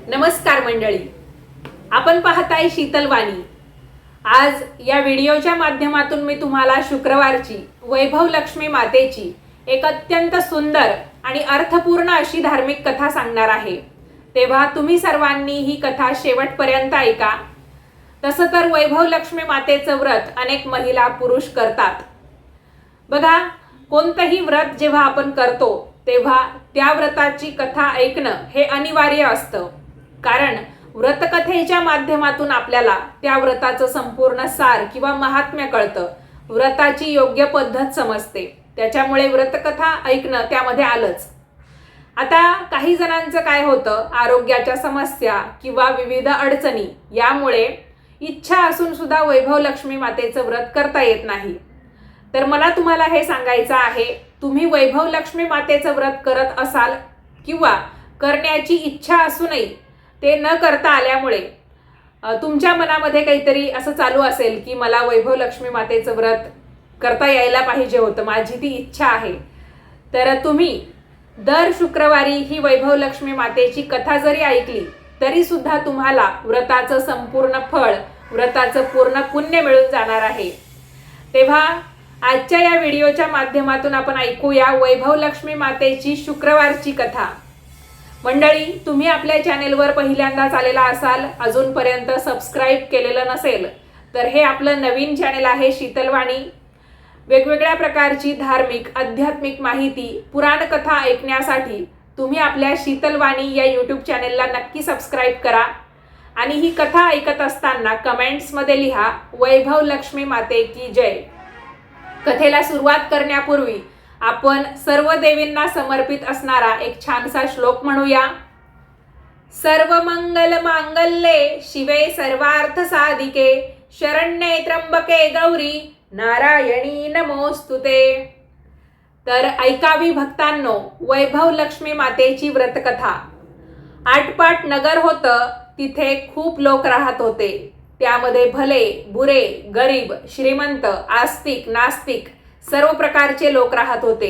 नमस्कार मंडळी, आपण पाहताय शीतलवाणी। आज या व्हिडिओच्या माध्यमातून मी तुम्हाला शुक्रवारची वैभव लक्ष्मी मातेची एक अत्यंत सुंदर आणि अर्थपूर्ण अशी धार्मिक कथा सांगणार आहे। तेव्हा तुम्ही सर्वांनी ही कथा शेवटपर्यंत ऐका। तसं तर वैभव लक्ष्मी मातेचं व्रत अनेक महिला पुरुष करतात। बघा, कोणतंही व्रत जेव्हा आपण करतो तेव्हा त्या व्रताची कथा ऐकणं हे अनिवार्य असतं, कारण व्रतकथेच्या माध्यमातून आपल्याला त्या व्रताचं संपूर्ण सार किंवा महात्म्य कळतं, व्रताची योग्य पद्धत समजते। त्याच्यामुळे व्रतकथा ऐकणं त्यामध्ये आलंच। आता काही जणांचं काय होतं, आरोग्याच्या समस्या किंवा विविध अडचणी यामुळे इच्छा असून सुद्धा वैभव लक्ष्मी मातेचं व्रत करता येत नाही। तर मला तुम्हाला हे सांगायचं आहे, तुम्ही वैभव लक्ष्मी मातेचं व्रत करत असाल किंवा करण्याची इच्छा असूनही ते न करता आल्यामुळे तुमच्या मनामध्ये काहीतरी असं चालू असेल की मला वैभव लक्ष्मी मातेचं व्रत करता यायला पाहिजे होतं, माझी ती इच्छा आहे। तर तुम्ही दर शुक्रवारी ही वैभव लक्ष्मी मातेची कथा जरी ऐकली तरी सुद्धा तुम्हाला व्रताचं संपूर्ण फळ, व्रताचं पूर्ण पुण्य मिळून जाणार आहे। तेव्हा आजच्या या व्हिडिओच्या माध्यमातून आपण ऐकूया वैभव लक्ष्मी मातेची शुक्रवारची कथा। मंडळी, तुम्ही आपल्या चॅनेलवर पहिल्यांदाच आलेला असाल, अजूनपर्यंत सबस्क्राईब केलेलं नसेल तर हे आपलं नवीन चॅनेल आहे शीतलवाणी। वेगवेगळ्या प्रकारची धार्मिक आध्यात्मिक माहिती, पुराण कथा ऐकण्यासाठी तुम्ही आपल्या शीतलवाणी या यूट्यूब चॅनेलला नक्की सबस्क्राईब करा। आणि ही कथा ऐकत असताना कमेंट्समध्ये लिहा वैभव लक्ष्मी माते की जय। कथेला सुरुवात करण्यापूर्वी आपण सर्व देवींना समर्पित असणारा एक छानसा श्लोक म्हणूया। सर्व मंगल मांगल्ये शिवे सर्वार्थ साधिके शरण्ये त्र्यंबके गौरी नारायणी नमोस्तुते। तर ऐकावी भक्तांनो वैभव लक्ष्मी मातेची व्रतकथा। आटपाट नगर होतं, तिथे खूप लोक राहत होते। त्यामध्ये भले बुरे, गरीब श्रीमंत, आस्तिक नास्तिक सर्व प्रकारचे लोक राहत होते।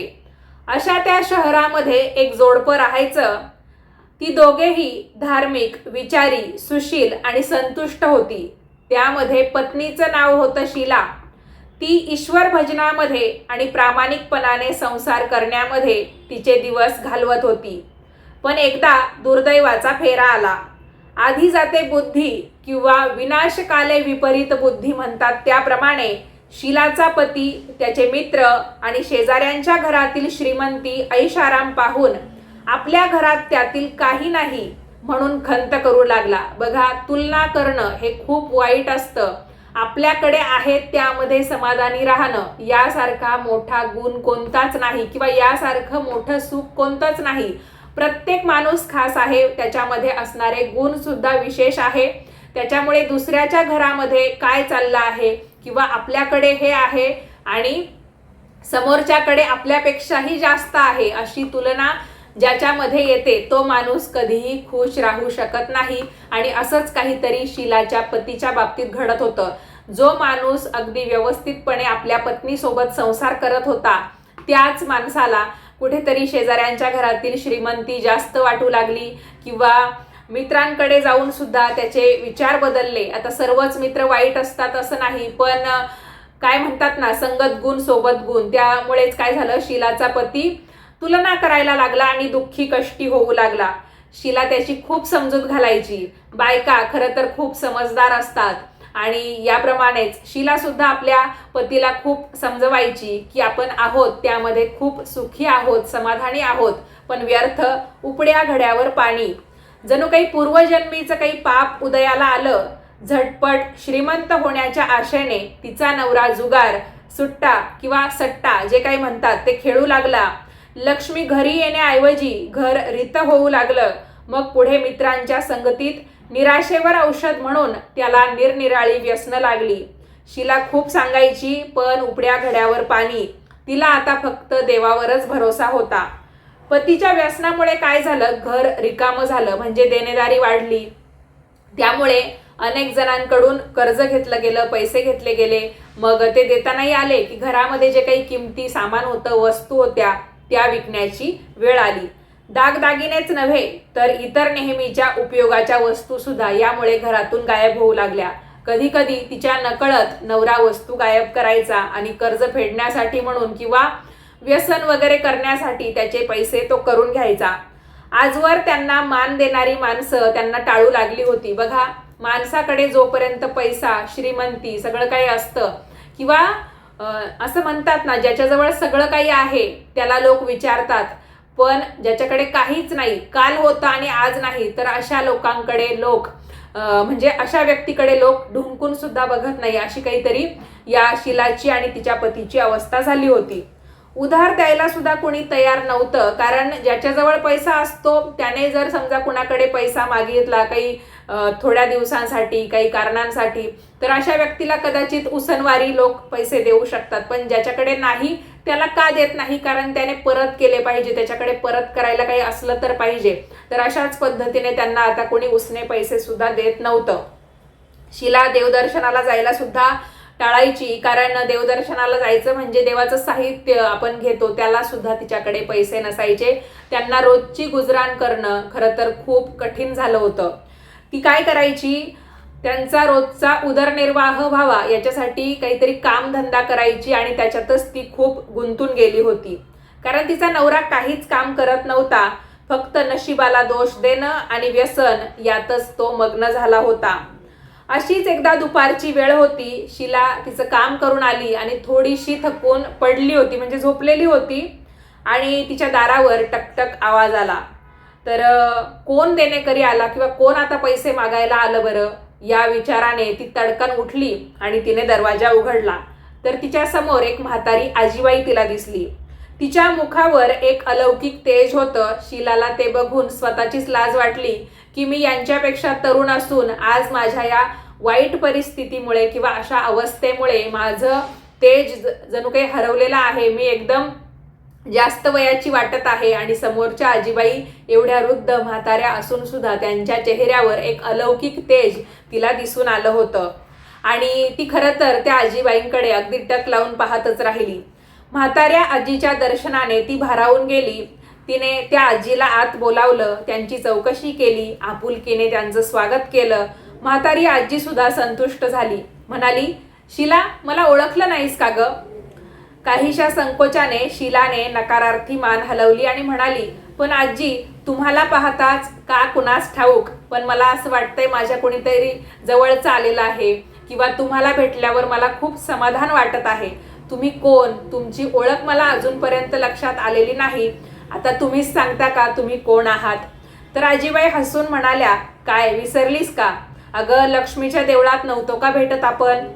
अशा त्या शहरामध्ये एक जोडपं राहायचं। ती दोघेही धार्मिक, विचारी, सुशील आणि संतुष्ट होती। त्यामध्ये पत्नीचं नाव होतं शीला। ती ईश्वर भजनामध्ये आणि प्रामाणिकपणाने संसार करण्यामध्ये तिचे दिवस घालवत होती। पण एकदा दुर्दैवाचा फेरा आला। आधी जाते बुद्धी किंवा विनाशकाले विपरीत बुद्धी म्हणतात त्याप्रमाणे शीलाचा पती, त्याचे मित्र आणि शेजाऱ्यांच्या घरातील श्रीमंती ऐशाराम पाहून आपल्या घरात त्यातील काही नाही म्हणून खंत करू लागला। बघा, तुलना करणं हे खूप वाईट असतं। आपल्याकडे आहे त्यामध्ये समाधानी राहणं यासारखा मोठा गुण कोणताच नाही किंवा यासारखं मोठं सुख कोणतंच नाही। प्रत्येक माणूस खास आहे, त्याच्यामध्ये असणारे गुण सुद्धा विशेष आहे। त्याच्यामुळे दुसऱ्याच्या घरामध्ये काय चाललं आहे किंवा आपल्याकडे हे आहे आणि समोरच्याकडे आपल्यापेक्षाही जास्त आहे अशी तुलना ज्याच्यामध्ये येते तो माणूस कधीही खुश राहू शकत नाही। आणि असंच काहीतरी शीलाच्या पतीच्या बाबतीत घडत होतं। जो माणूस अगदी व्यवस्थितपणे आपल्या पत्नीसोबत संसार करत होता त्याच माणसाला कुठेतरी शेजाऱ्यांच्या घरातील श्रीमंती जास्त वाटू लागली किंवा मित्रांकडे जाऊन सुद्धा त्याचे विचार बदलले। आता सर्वच मित्र वाईट असतात असं नाही, पण काय म्हणतात ना, संगत गुण सोबत गुण। त्यामुळेच काय झालं, शीलाचा पती तुलना करायला लागला आणि दुःखी कष्टी होऊ लागला। शीला त्याची खूप समजूत घालायची। बायका खरं तर खूप समजदार असतात आणि याप्रमाणेच शीला सुद्धा आपल्या पतीला खूप समजवायची की आपण आहोत त्यामध्ये खूप सुखी आहोत, समाधानी आहोत, पण व्यर्थ उपड्या घड्यावर पाणी। जणू काही पूर्वजन्मीचं काही पाप उदयाला आलं। झटपट श्रीमंत होण्याच्या आशेने तिचा नवरा जुगार, सुट्टा किंवा सट्टा जे काही म्हणतात ते खेळू लागला। लक्ष्मी घरी येण्याऐवजी घर रित होऊ लागलं। मग पुढे मित्रांच्या संगतीत निराशेवर औषध म्हणून त्याला निरनिराळी व्यसनं लागली। शीला खूप सांगायची पण उपड्या घड्यावर पाणी। तिला आता फक्त देवावरच भरोसा होता। पतीच्या व्यसनामुळे काय झालं, घर रिकामं झालं, म्हणजे देणेदारी वाढली। त्यामुळे अनेक जणांकडून कर्ज घेतलं गेलं, पैसे घेतले गेले। मग ते देता नाही आले की घरामध्ये जे काही किमती सामान होतं, वस्तू होत्या त्या विकण्याची वेळ आली। दागदागिनेच नव्हे तर इतर नेहमीच्या उपयोगाच्या वस्तू सुद्धा यामुळे घरातून गायब होऊ लागल्या. कधी कधी तिच्या नकळत नवरा वस्तू गायब करायचा आणि कर्ज फेडण्यासाठी म्हणून किंवा व्यसन वगैरे करण्यासाठी त्याचे पैसे तो करून घ्यायचा. आजवर त्यांना मान देणारी माणसं त्यांना टाळू लागली होती. बघा, माणसाकडे जोपर्यंत पैसा, श्रीमंती सगळं काही असतं किंवा असं म्हणतात ना, ज्याच्याजवळ सगळं काही आहे त्याला लोक विचारतात, पण ज्याच्याकडे काहीच नाही, काल होतं आणि आज नाही, तर अशा लोकांकडे लोक म्हणजे अशा व्यक्तीकडे लोक ढुंकून सुद्धा बघत नाही. अशी काहीतरी या शीलाची आणि तिच्या पतीची अवस्था झाली होती. उधार द्यायला सुद्धा कोणी तयार नव्हतं, कारण ज्याच्याजवळ पैसा असतो त्याने जर समजा कुणाकडे पैसा मागितला काही थोड्या दिवसांसाठी, काही कारणांसाठी, तर अशा व्यक्तीला कदाचित उसनवारी लोक पैसे देऊ शकतात. पण ज्याच्याकडे नाही त्याला का देत नाही? कारण त्याने परत केले पाहिजे, त्याच्याकडे परत करायला काही असलं तर पाहिजे. तर अशाच पद्धतीने त्यांना आता कोणी उसने पैसे सुद्धा देत नव्हतं. शीला देवदर्शनाला जायला सुद्धा टाळायची, कारण देवदर्शनाला जायचं म्हणजे देवाचं साहित्य आपण घेतो त्याला सुद्धा तिच्याकडे पैसे नसायचे. त्यांना रोजची गुजराण करणं खरं तर खूप कठीण झालं होतं. ती काय करायची, त्यांचा रोजचा उदरनिर्वाह व्हावा याच्यासाठी काहीतरी कामधंदा करायची आणि त्याच्यातच ती खूप गुंतून गेली होती. कारण तिचा नवरा काहीच काम करत नव्हता, फक्त नशिबाला दोष देणं आणि व्यसन यातच तो मग्न झाला होता. अशीच एकदा दुपारची वेळ होती. शीला तिचं काम करून आली आणि थोडीशी थकून पडली होती, म्हणजे झोपलेली होती, आणि तिच्या दारावर टकटक आवाज आला. तर कोण देणेकरी आला किंवा कोण आता पैसे मागायला आलं बरं, या विचाराने ती तडकन उठली आणि तिने दरवाजा उघडला. तर तिच्या समोर एक म्हातारी आजीबाई तिला दिसली. तिच्या मुखावर एक अलौकिक तेज होतं. शीलाला ते बघून स्वतःचीच लाज वाटली की मी यांच्यापेक्षा तरुण असून आज माझ्या या वाईट परिस्थितीमुळे किंवा अशा अवस्थेमुळे माझं तेज जणू काही हरवलेलं आहे. मी एकदम जास्त वयाची वाटत आहे आणि समोरच्या आजीबाई एवढ्या वृद्ध म्हाताऱ्या असून सुद्धा त्यांच्या चेहऱ्यावर एक अलौकिक तेज तिला दिसून आलं होतं. आणि ती खरं तर त्या आजीबाईंकडे अगदी टक लावून पाहतच राहिली. म्हाताऱ्या आजीच्या दर्शनाने ती भारावून गेली. तिने त्या आजीला आत बोलावलं, त्यांची चौकशी केली, आपुलकीने त्यांचं स्वागत केलं. म्हातारी आजी सुद्धा संतुष्ट झाली. म्हणाली, शीला, मला ओळखलं नाहीस का ग? काहीशा संकोचाने शीलाने नकारार्थी मान हलवली आणि म्हणाली, पण आजी, तुम्हाला पाहताच का कुणास ठाऊक, पण मला असं वाटतंय माझ्या कोणीतरी जवळचं आलेलं आहे किंवा तुम्हाला भेटल्यावर मला खूप समाधान वाटत आहे. तुम्ही कोण, तुमची ओळख मला अजूनपर्यंत लक्षात आलेली नाही. आता तुम्हीच सांगता का तुम्ही कोण आहात? तर आजीबाई हसून म्हणाल्या, काय विसरलीस का? अगं, लक्ष्मीच्या देवळात नव्हतो का भेटत आपण?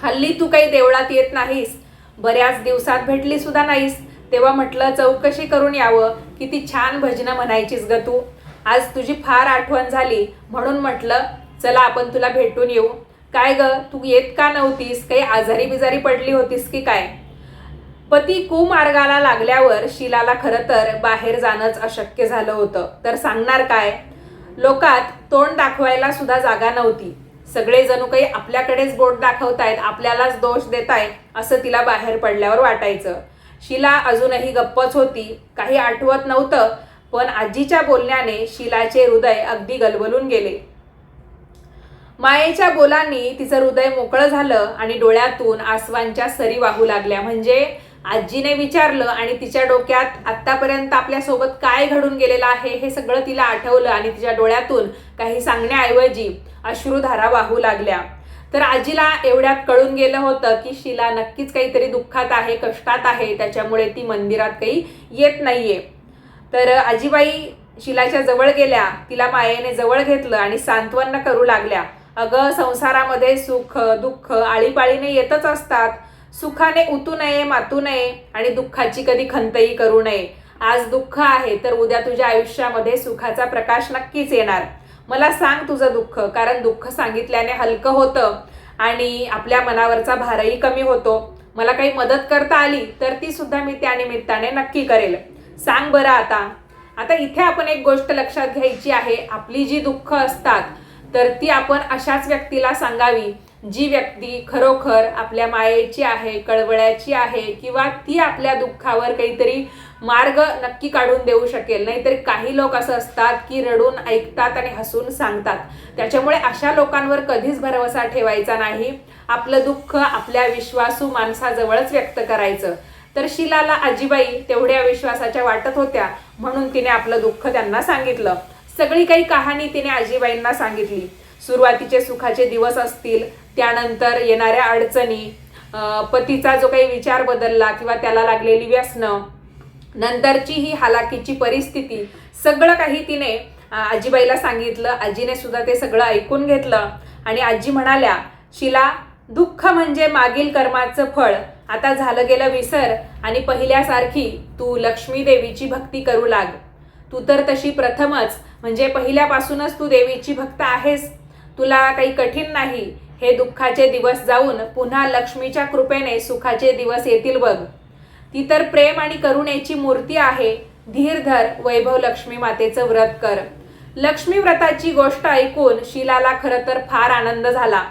हल्ली तू काही देवळात येत नाहीस, बऱ्याच दिवसात भेटली सुद्धा नाहीस, तेव्हा म्हटलं चौकशी करून यावं. किती छान भजनं म्हणायचीस ग तू. आज तुझी फार आठवण झाली म्हणून म्हटलं चला आपण तुला भेटून येऊ. काय ग, तू येत का नव्हतीस? काही आजारी बिजारी पडली होतीस की काय? पती कुमार्गाला लागल्यावर शीलाला खरं तर बाहेर जाणंच अशक्य झालं होतं. तर सांगणार काय? लोकात तोंड दाखवायला सुद्धा जागा नव्हती. सगळे जणू काही आपल्याकडेच बोट दाखवतायत, आपल्यालाच दोष देतायत असं तिला बाहेर पडल्यावर वाटायचं. शीला अजूनही गप्पच होती, काही आठवत नव्हतं. पण आजीच्या बोलण्याने शीलाचे हृदय अगदी गलबलून गेले. मायेच्या बोलांनी तिचं हृदय मोकळं झालं आणि डोळ्यातून आसवांच्या सरी वाहू लागल्या. म्हणजे आजीने विचारलं आणि तिच्या डोक्यात आतापर्यंत आपल्यासोबत काय घडून गेलेलं आहे हे सगळं तिला आठवलं आणि तिच्या डोळ्यातून काही सांगण्याऐवजी अश्रुधारा वाहू लागल्या. तर आजीला एवढ्यात कळून गेलं होतं की शीला नक्कीच काहीतरी दुःखात आहे, कष्टात आहे, त्याच्यामुळे ती मंदिरात काही येत नाहीये. तर आजीबाई शीलाच्या जवळ गेल्या, तिला मायेने जवळ घेतलं आणि सांत्वन करू लागल्या. अगं, संसारामध्ये सुख दुःख आळीपाळीने येतच असतात. सुखाने उतू नये, मातू नये आणि दुःखाची कधी खंतही करू नये. आज दुःख आहे तर उद्या तुझ्या आयुष्यामध्ये सुखाचा प्रकाश नक्कीच येणार. मला सांग तुझं दुःख, कारण दुःख सांगितल्याने हलकं होतं आणि आपल्या मनावरचा भारही कमी होतो. मला काही मदत करता आली तर ती सुद्धा मी त्या निमित्ताने नक्की करेल. सांग बरं आता इथे आपण एक गोष्ट लक्षात घ्यायची आहे. आपली जी दुःख असतात तर ती आपण अशाच व्यक्तीला सांगावी जी व्यक्ती खरोखर आपल्या मायेची आहे, कळवळ्याची आहे, किंवा ती आपल्या दुःखावर काहीतरी मार्ग नक्की काढून देऊ शकेल. नाहीतर काही लोक असं असतात की रडून ऐकतात आणि हसून सांगतात. त्याच्यामुळे अशा लोकांवर कधीच भरवसा ठेवायचा नाही. आपलं दुःख आपल्या विश्वासू माणसाजवळच व्यक्त करायचं. तर शीलाला आजीबाई तेवढ्या विश्वासाच्या वाटत होत्या, म्हणून तिने आपलं दुःख त्यांना सांगितलं. सगळी काही कहाणी तिने आजीबाईंना सांगितली. सुरुवातीचे सुखाचे दिवस असतील, त्यानंतर येणाऱ्या अडचणी, पतीचा जो काही विचार बदलला किंवा त्याला लागलेली व्यसनं, नंतरची ही हालाकीची परिस्थिती, सगळं काही तिने आजीबाईला सांगितलं. आजीने सुद्धा ते सगळं ऐकून घेतलं आणि आजी म्हणाल्या, शीला, दुःख म्हणजे मागील कर्माचं फळ. आता झालं गेलं विसर आणि पहिल्यासारखी तू लक्ष्मी देवीची भक्ती करू लाग. तू तर तशी प्रथमच म्हणजे पहिल्यापासूनच तू देवीची भक्त आहेस. तुला काही कठीण नाही. हे दुःखाचे दिवस जाऊन पुन्हा लक्ष्मीच्या कृपेने सुखाचे दिवस येतील बघ. ती तर प्रेम आणि करुणेची मूर्ती आहे. धीर धर, वैभव लक्ष्मी मातेचं व्रत कर. लक्ष्मी व्रताची गोष्ट ऐकून शीलाला खरं तर फार आनंद झाला.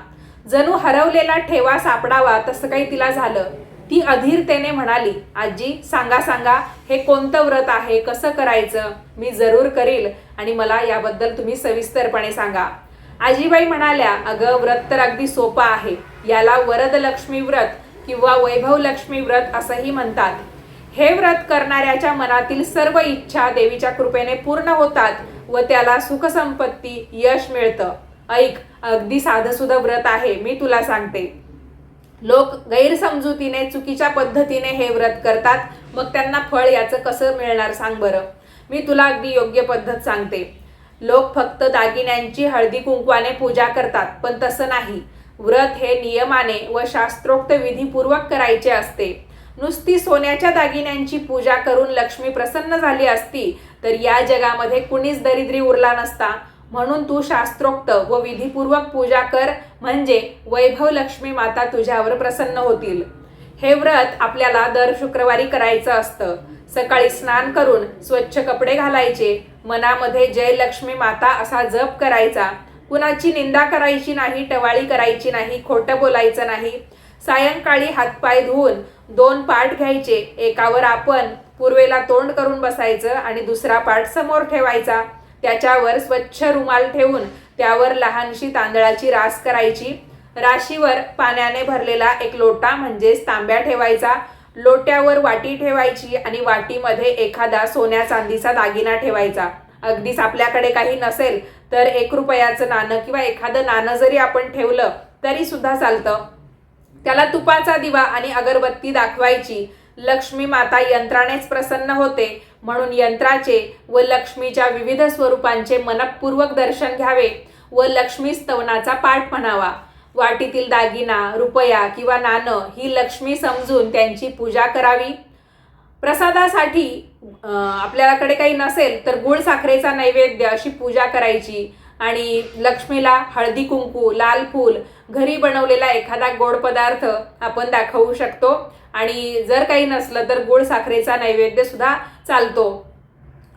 जणू हरवलेला ठेवा सापडावा तसं काही तिला झालं. ती अधीरतेने म्हणाली, आजी, सांगा हे कोणतं व्रत आहे, कसं करायचं? मी जरूर करील आणि मला याबद्दल तुम्ही सविस्तरपणे सांगा. आजीबाई म्हणाल्या, अगं, व्रत तर अगदी सोपं आहे. याला वरदलक्ष्मी व्रत किंवा वैभव लक्ष्मी व्रत असंही म्हणतात. हे व्रत करणाऱ्याच्या मनातील सर्व इच्छा देवीच्या कृपेने पूर्ण होतात व त्याला सुख संपत्ती, यश मिळतं. ऐक, अगदी साधंसुधं व्रत आहे, मी तुला सांगते. लोक गैरसमजुतीने, चुकीच्या पद्धतीने हे व्रत करतात. मग त्यांना फळ याचं कसं मिळणार सांग बरं. मी तुला अगदी योग्य पद्धत सांगते. लोक फक्त दागिन्यांची हळदी कुंकवाने पूजा करतात, पण तसं नाही. व्रत हे नियमाने व शास्त्रोक्त विधीपूर्वक करायचे असते. नुसती सोन्याच्या दागिन्यांची पूजा करून लक्ष्मी प्रसन्न झाली असती तर या जगामध्ये कुणीच दरिद्री उरला नसता. म्हणून तू शास्त्रोक्त व विधीपूर्वक पूजा कर, म्हणजे वैभव लक्ष्मी माता तुझ्यावर प्रसन्न होतील. हे व्रत आपल्याला दर शुक्रवारी करायचं असतं. सकाळी स्नान करून स्वच्छ कपडे घालायचे, मनामध्ये जय लक्ष्मी माता असा जप करायचा. कुणाची निंदा करायची नाही, टवाळी करायची नाही, खोटं बोलायचं नाही. सायंकाळी हातपाय धुवून 2 पाट घ्यायचे. एकावर आपण पूर्वेला तोंड करून बसायचं आणि दुसरा पाट समोर ठेवायचा. त्याच्यावर स्वच्छ रुमाल ठेवून त्यावर लहानशी तांदळाची रास करायची. राशीवर पाण्याने भरलेला एक लोटा म्हणजेच तांब्या ठेवायचा. लोट्यावर वाटी ठेवायची आणि वाटीमध्ये एखादा सोन्या चांदीचा दागिना ठेवायचा. अगदीच आपल्याकडे काही नसेल तर 1 रुपयाचं नाणं किंवा एखादं नाणं जरी आपण ठेवलं तरी सुद्धा चालतं. त्याला तुपाचा दिवा आणि अगरबत्ती दाखवायची. लक्ष्मी माता यंत्रानेच प्रसन्न होते, म्हणून यंत्राचे व लक्ष्मीच्या विविध स्वरूपांचे मनपूर्वक दर्शन घ्यावे व लक्ष्मी स्तवनाचा पाठ म्हणावा. वाटीतील दागिना, रुपया किंवा नाणं ही लक्ष्मी समजून त्यांची पूजा करावी. प्रसादासाठी आपल्याकडे काही नसेल तर गुळ साखरेचा नैवेद्य अशी पूजा करायची आणि लक्ष्मीला हळदी कुंकू, लाल फूल, घरी बनवलेला एखादा गोड पदार्थ आपण दाखवू शकतो. आणि जर काही नसलं तर गुळ साखरेचा नैवेद्य सुद्धा चालतो.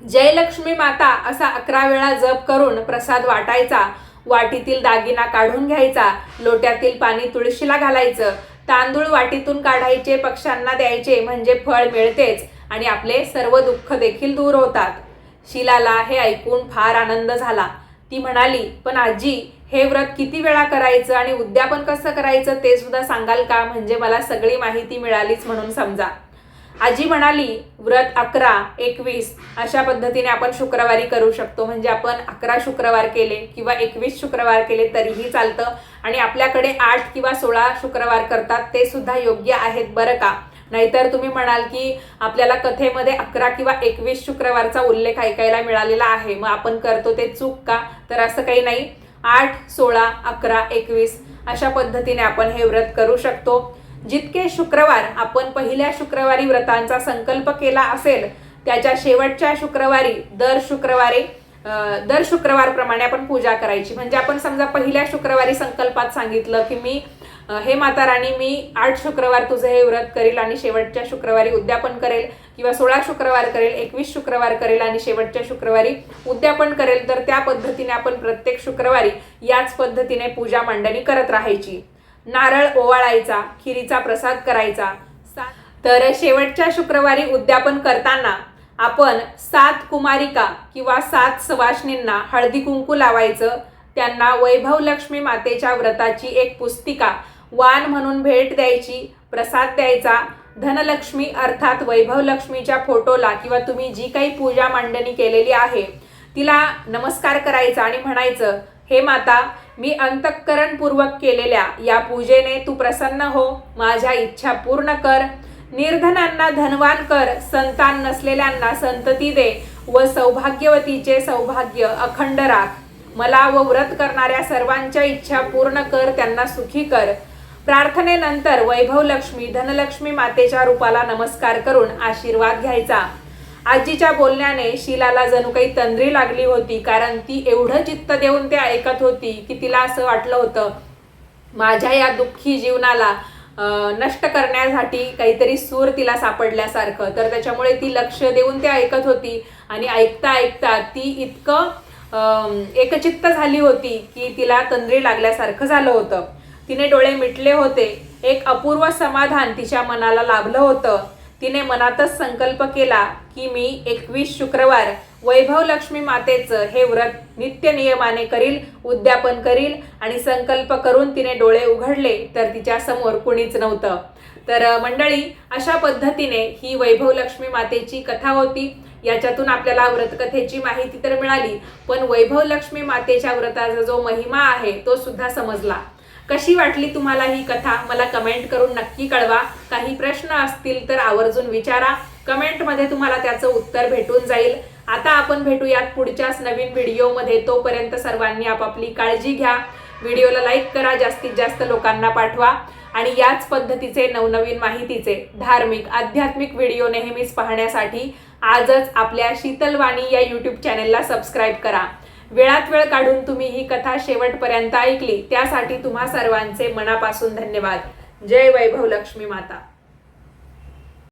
जय लक्ष्मी माता असा 11 वेळा जप करून प्रसाद वाटायचा. वाटीतील दागिना काढून घ्यायचा. लोट्यातील पाणी तुळशीला घालायचं. तांदूळ वाटीतून काढायचे, पक्ष्यांना द्यायचे, म्हणजे फळ मिळतेच आणि आपले सर्व दुःख देखील दूर होतात. शीलाला हे ऐकून फार आनंद झाला. ती म्हणाली, पण आजी, हे व्रत किती वेळा करायचं आणि उद्यापन कसं करायचं ते सुद्धा सांगाल का? म्हणजे मला सगळी माहिती मिळालीच म्हणून समजा. आजी म्हणाली, व्रत 11, 21 अशा पद्धतीने आपण शुक्रवारी करू शकतो. म्हणजे आपण 11 शुक्रवार केले किंवा 21 शुक्रवार केले तरीही चालतं. आणि आपल्याकडे 8 किंवा 16 शुक्रवार करतात ते सुद्धा योग्य आहेत बरं का. नाहीतर तुम्ही म्हणाल की आपल्याला कथेमध्ये 11 किंवा 21 शुक्रवारचा उल्लेख ऐकायला मिळालेला आहे, मग आपण करतो ते चूक का? तर असं काही नाही. 8, 16, 11, 21 अशा पद्धतीने आपण हे व्रत करू शकतो. जितके शुक्रवार आपण पहिल्या शुक्रवारी व्रतांचा संकल्प केला असेल त्याच्या शेवटच्या शुक्रवारी दर शुक्रवारप्रमाणे आपण पूजा करायची. म्हणजे आपण समजा पहिल्या शुक्रवारी संकल्पात सांगितलं की मी हे माता राणी, मी 8 शुक्रवार तुझं हे व्रत करेल आणि शेवटच्या शुक्रवारी उद्यापन करेल, किंवा 16 शुक्रवार करेल, 21 शुक्रवार करेल आणि शेवटच्या शुक्रवारी उद्यापन करेल. तर त्या पद्धतीने आपण प्रत्येक शुक्रवारी याच पद्धतीने पूजा मांडणी करत राहायची. नारळ ओवाळायचा, खिरीचा प्रसाद करायचा। तर शेवटच्या शुक्रवारी उद्यापन करताना आपण 7 कुमारिका किंवा 7 सवाष्णींना हळदी कुंकू लावायचं, त्यांना वैभव लक्ष्मी मातेच्या व्रताची एक पुस्तिका वाण म्हणून भेट द्यायची, प्रसाद द्यायचा। धनलक्ष्मी अर्थात वैभव लक्ष्मीच्या फोटोला किंवा तुम्ही जी काही पूजा मांडणी केलेली आहे तिला नमस्कार करायचा आणि म्हणायचं, हे माता, मी अंतःकरणपूर्वक केलेल्या या पूजेने तू प्रसन्न हो, माझ्या इच्छा पूर्ण कर, निर्धनांना धनवान कर, संतान नसलेल्यांना संतती दे व सौभाग्यवतीचे सौभाग्य अखंड राख, मला व व्रत करणाऱ्या सर्वांच्या इच्छा पूर्ण कर, त्यांना सुखी कर। प्रार्थनेनंतर वैभव लक्ष्मी धनलक्ष्मी मातेच्या रूपाला नमस्कार करून आशीर्वाद घ्यायचा। आजीच्या बोलण्याने शीलाला जणू काही तंद्री लागली होती, कारण ती एवढं चित्त देऊन ते ऐकत होती की तिला असं वाटलं होतं माझ्या या दुःखी जीवनाला नष्ट करण्यासाठी काहीतरी सूर तिला सापडल्यासारखं। तर त्याच्यामुळे ती लक्ष देऊन ते ऐकत होती आणि ऐकता ऐकता ती इतकं एकचित्त झाली होती की तिला तंद्री लागल्यासारखं झालं होतं। तिने डोळे मिटले होते, एक अपूर्व समाधान तिच्या मनाला लाभलं होतं। तिने मनातच संकल्प केला की मी 21 शुक्रवार वैभव लक्ष्मी मातेचं हे व्रत नित्य नियमाने करील, उद्यापन करील। आणि संकल्प करून तिने डोळे उघडले तर तिच्या समोर कुणीच नव्हतं। तर मंडळी, अशा पद्धतीने ही वैभव लक्ष्मी मातेची कथा होती। याच्यातून आपल्याला व्रतकथेची माहिती तर मिळाली, पण वैभव लक्ष्मी मातेच्या व्रताचा जो महिमा आहे तो सुद्धा समजला। कशी वाटली तुम्हाला ही कथा मला कमेंट करून नक्की कळवा। काही प्रश्न असतील तर आवर्जून विचारा, कमेंटमध्ये तुम्हाला त्याचं उत्तर भेटून जाईल। आता आपण भेटूयात पुढच्याच नवीन व्हिडिओमध्ये, तोपर्यंत सर्वांनी आपापली काळजी घ्या। व्हिडिओला लाईक करा, जास्तीत जास्त लोकांना पाठवा आणि याच पद्धतीचे नवनवीन माहितीचे धार्मिक आध्यात्मिक व्हिडिओ नेहमीच पाहण्यासाठी आजच आपल्या शीतलवाणी या यूट्यूब चॅनेलला सबस्क्राईब करा। वेळात वेळ काढून तुम्ही ही कथा शेवटपर्यंत ऐकली त्यासाठी तुम्हा सर्वांचे मनापासून धन्यवाद। जय वैभव लक्ष्मी माता।